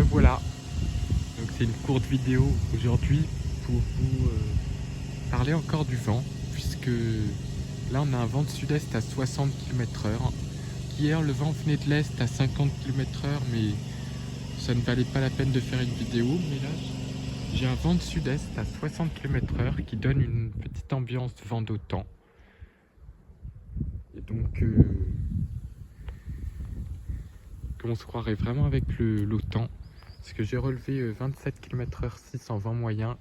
Me voilà. Donc c'est une courte vidéo aujourd'hui pour vous parler encore du vent, puisque là on a un vent de sud-est à 60 km/h. Hier le vent venait de l'est à 50 km/h, mais ça ne valait pas la peine de faire une vidéo. Mais là j'ai un vent de sud-est à 60 km/h qui donne une petite ambiance de vent d'automne. Et donc on se croirait vraiment avec l'automne, parce que j'ai relevé 27 km/h 6 en vent moyen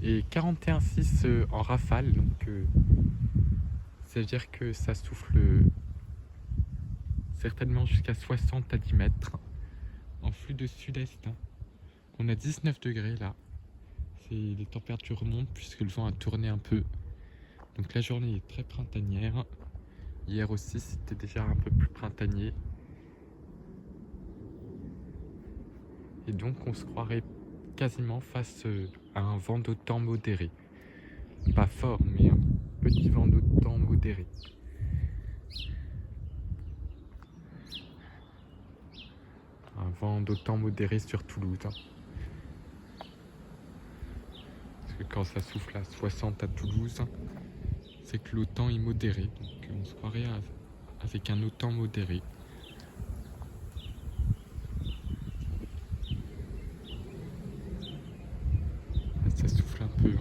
et 41,6 en rafale, donc ça veut dire que ça souffle certainement jusqu'à 60 à 10 mètres en flux de sud-est. On a 19 degrés là, les températures remontent puisque le vent a tourné un peu, donc la journée est très printanière. Hier aussi c'était déjà un peu plus printanier, et donc on se croirait quasiment face à un vent d'automne modéré. Pas fort, mais un petit vent d'automne modéré. Un vent d'automne modéré sur Toulouse. Parce que quand ça souffle à 60 à Toulouse, c'est que l'automne est modéré. Donc on se croirait avec un automne modéré. Ça souffle un peu.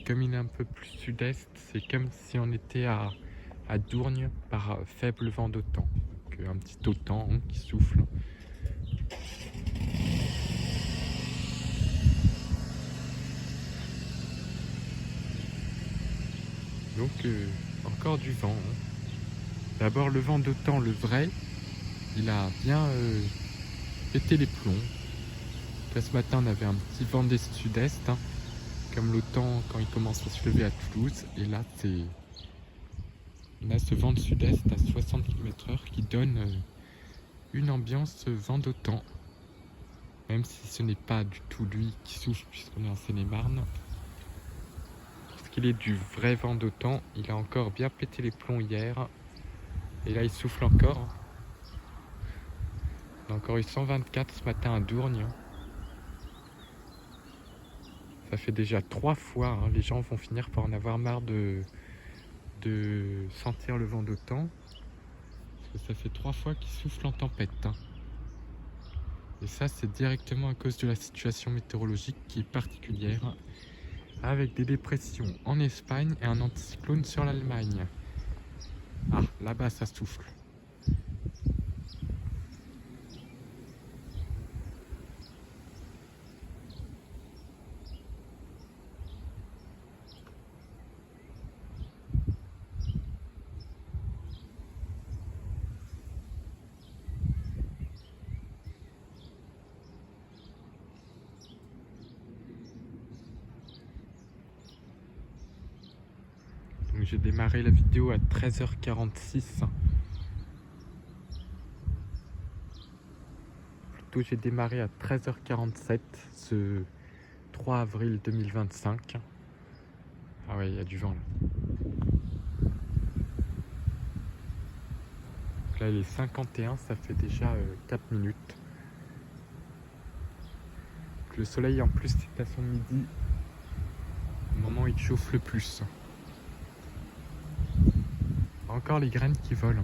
Comme il est un peu plus sud-est, c'est comme si on était à Dourgne par faible vent d'automne. Donc un petit automne qui souffle. Donc encore du vent. D'abord le vent d'automne, le vrai, il a bien pété les plombs. Là, ce matin on avait un petit vent d'est sud-est, comme l'automne quand il commence à se lever à Toulouse. Et là on a ce vent de sud-est à 60 km/h qui donne une ambiance vent d'automne. Même si ce n'est pas du tout lui qui souffle puisqu'on est en Seine-et-Marne. Puisqu'il est du vrai vent d'automne, il a encore bien pété les plombs hier. Et là il souffle encore. On a encore eu 124 ce matin à Dourgne. Ça fait déjà 3 fois, les gens vont finir par en avoir marre de sentir le vent d'automne. Parce que ça fait 3 fois qu'il souffle en tempête. Et ça, c'est directement à cause de la situation météorologique qui est particulière, avec des dépressions en Espagne et un anticyclone sur l'Allemagne. Ah, là-bas, ça souffle. Donc j'ai démarré la vidéo à 13h46. Plutôt, j'ai démarré à 13h47 ce 3 avril 2025. Ah ouais, il y a du vent là. Donc là, il est 51, ça fait déjà 4 minutes. Donc, le soleil en plus c'est à son midi, au moment où il chauffe le plus. Encore les graines qui volent.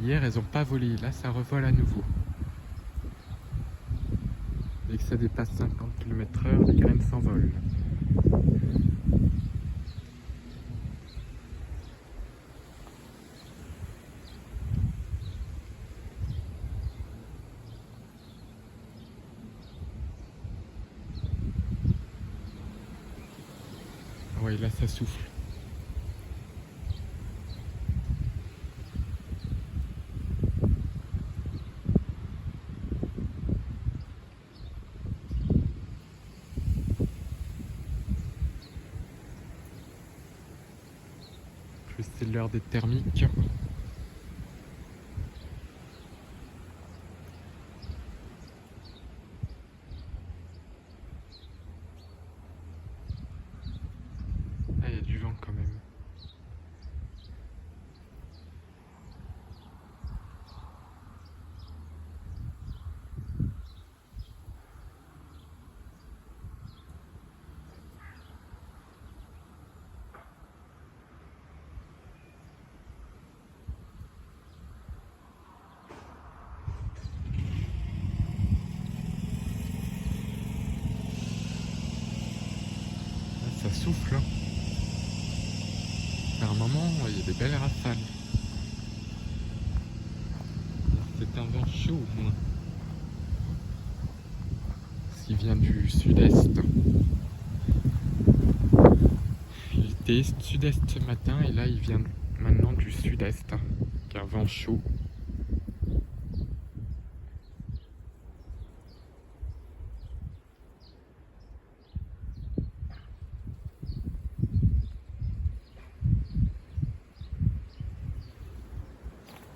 Hier, elles n'ont pas volé. Là, ça revole à nouveau. Dès que ça dépasse 50 km/h, les graines s'envolent. Ah ouais, là, ça souffle. que c'est l'heure des thermiques. Ah, il y a du vent quand même. Ah, ça souffle. Hein. Par un moment, il y a des belles rafales. C'est un vent chaud au moins. S'il vient du sud-est. Il était sud-est ce matin et là il vient maintenant du sud-est. Avec un vent chaud.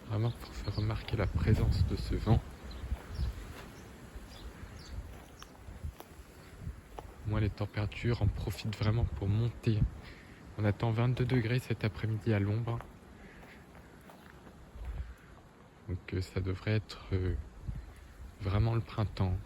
Vraiment pour faire remarquer la présence de ce vent. Moi, les températures en profitent vraiment pour monter. On attend 22 degrés cet après-midi à l'ombre. Donc ça devrait être vraiment le printemps.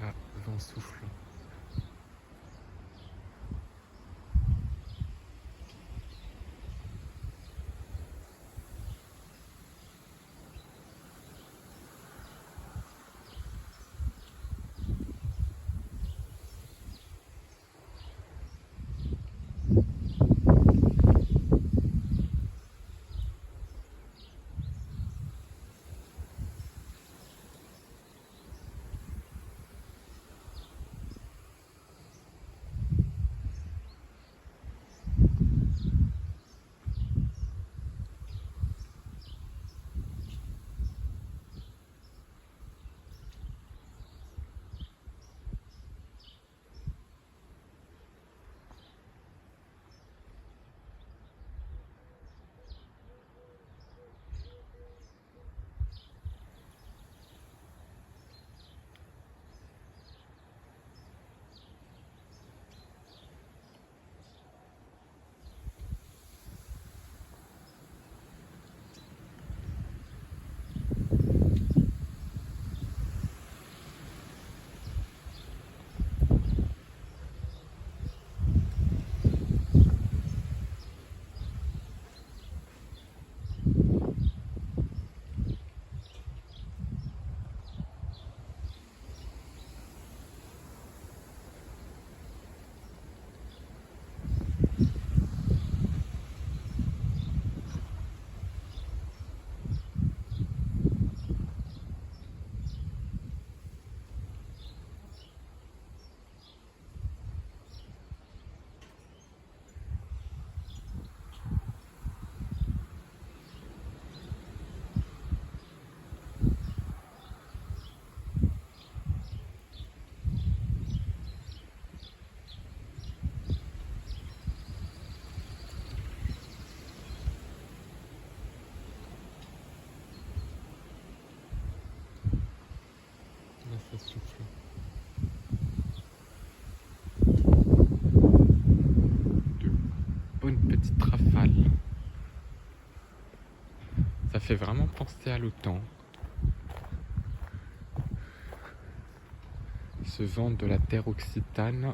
Ah, vent souffle. ça souffle. De bonnes petites rafales. Ça fait vraiment penser à l'automne. Ce vent de la terre occitane.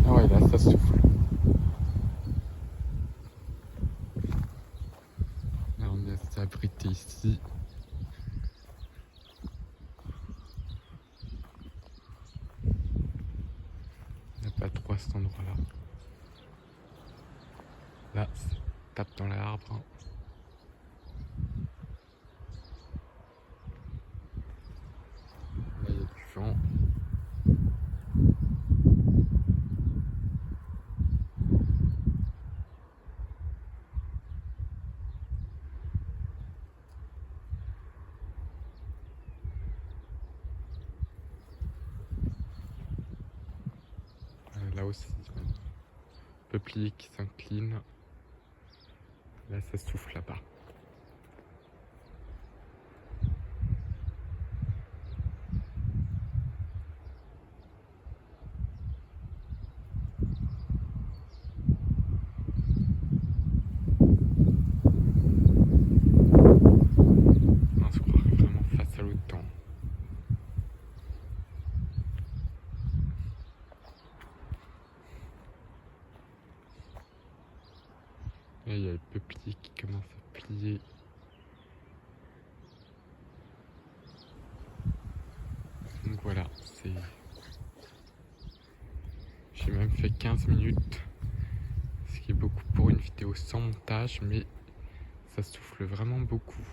Ah ouais, là ça souffle. Là on est s'abriter ici. Il n'y a pas trop à cet endroit-là. Là, ça tape dans l'arbre. Là, il y a du vent. Là aussi, peuplier qui s'incline. Là, ça souffle là-bas. On se croirait vraiment face à l'automne. Là, il y a le peuplier qui commence à plier. Donc voilà, j'ai même fait 15 minutes, ce qui est beaucoup pour une vidéo sans montage, mais ça souffle vraiment beaucoup.